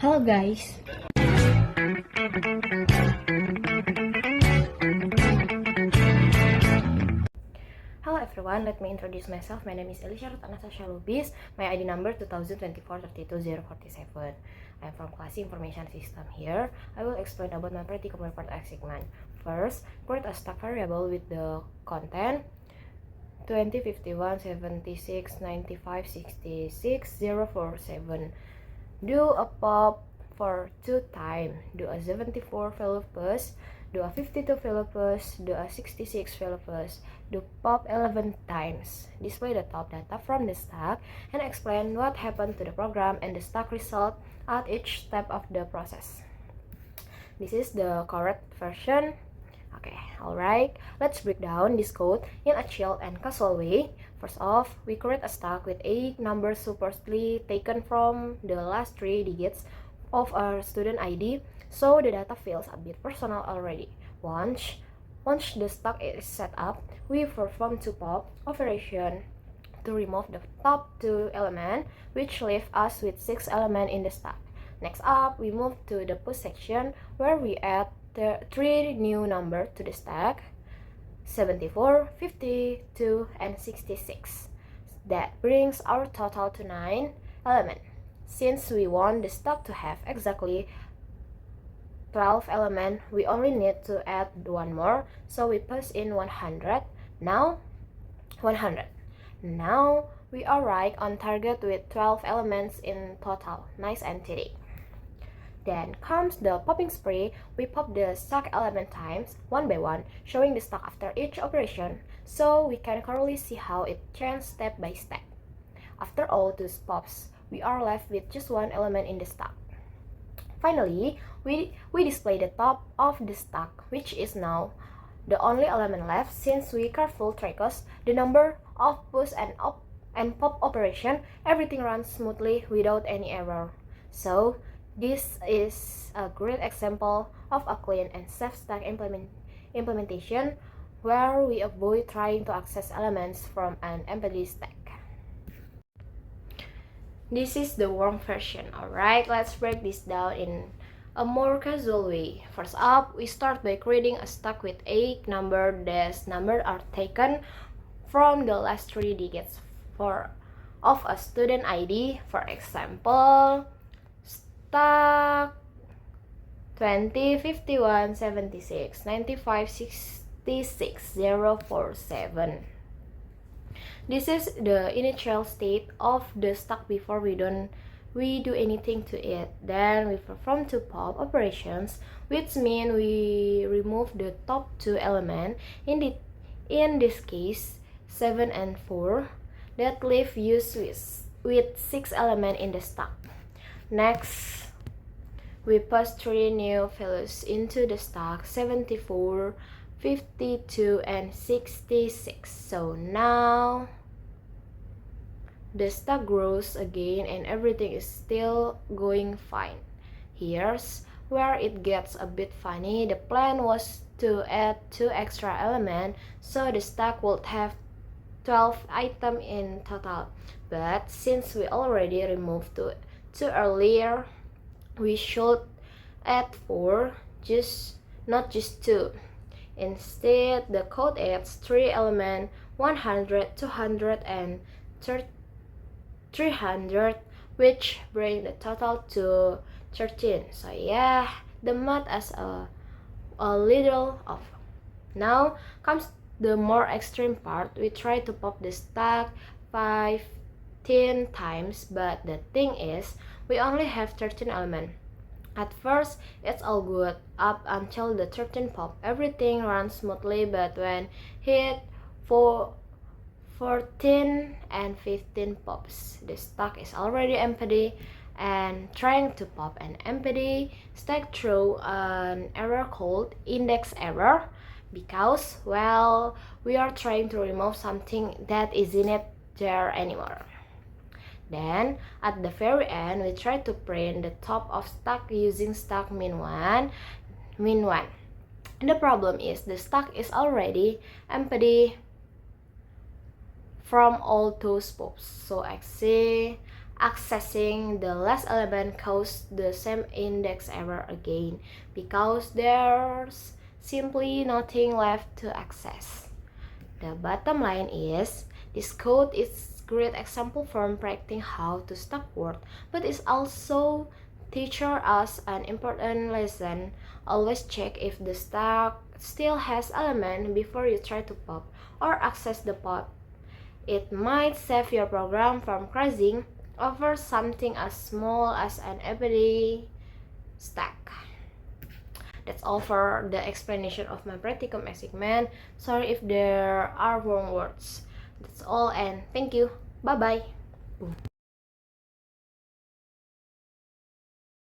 Hello guys. Hello everyone, let me introduce myself. My name is Elisha Ruth Anastasia Lubis. My ID number 2024-32047. I'm from Class Information System here. I will explain about my practical report assignment. First, create a stack variable with the content 20, 51, 76, 95, 66, 047. Do a pop for 2 times. Do a 74 value plus, do a 52 value plus, do a 66 value plus, do pop 11 times. Display the top data from the stack and explain what happened to the program and the stack result at each step of the process. This is the correct version. Okay, alright, let's break down this code in a chill and casual way. First off, we create a stack with 8 numbers supposedly taken from the last 3 digits of our student ID, so the data feels a bit personal already. Once the stack is set up, we perform 2 pop operation to remove the top 2 elements, which leave us with 6 elements in the stack. Next up, we move to the push section where we add the 3 new numbers to the stack, 74, 52, and 66. That brings our total to 9 elements. Since we want the stack to have exactly 12 elements, we only need to add 1 more, so we pass in 100. Now, 100. Now, we are right on target with 12 elements in total. Nice and tidy. Then comes the popping spree. We pop the stack element times, one by one, showing the stack after each operation, so we can clearly see how it changes step by step. After all those pops, we are left with just 1 element in the stack. Finally, we display the top of the stack, which is now the only element left since we carefully tracked the number of push and pop operation. Everything runs smoothly without any error. So, this is a great example of a clean and safe stack implementation where we avoid trying to access elements from an empty stack. This is the worm version. Alright, let's break this down in a more casual way. First up, we start by creating a stack with 8 numbers. These numbers are taken from the last 3 digits of a student ID. For example, stack 20, 51, 76, 95, 66, 047. This is the initial state of the stack before we do anything to it. Then we perform 2 pop operations, which mean we remove the top 2 elements, in this case 7 and 4, that leave us with 6 elements in the stack. Next, we pass 3 new values into the stack, 74, 52, and 66. So now the stack grows again and everything is still going fine. Here's where it gets a bit funny. The plan was to add 2 extra elements, so the stack would have 12 items in total. But since we already removed 2 earlier, we should add 4, not just 2. Instead, the code adds 3 elements, 100, 200, and 300, which bring the total to 13. So yeah, the math is a little off. Now comes the more extreme part. We try to pop the stack 15 times, but the thing is, we only have 13 elements. At first, it's all good up until the 13 pop. Everything runs smoothly, but when hit 14 and 15 pops, the stack is already empty, and trying to pop an empty stack through an error called index error, because, well, we are trying to remove something that isn't there anymore. Then, at the very end, we try to print the top of stack using stack min1. The problem is the stack is already empty from all those pops. So accessing the last element causes the same index error again because there's simply nothing left to access. The bottom line is, this code is a great example for predicting how to stack word, but it also teaches us an important lesson. Always check if the stack still has element before you try to pop or access the pop. It might save your program from crashing over something as small as an empty stack. That's all for the explanation of my practicum assignment. Sorry if there are wrong words. That's all and thank you. Bye bye.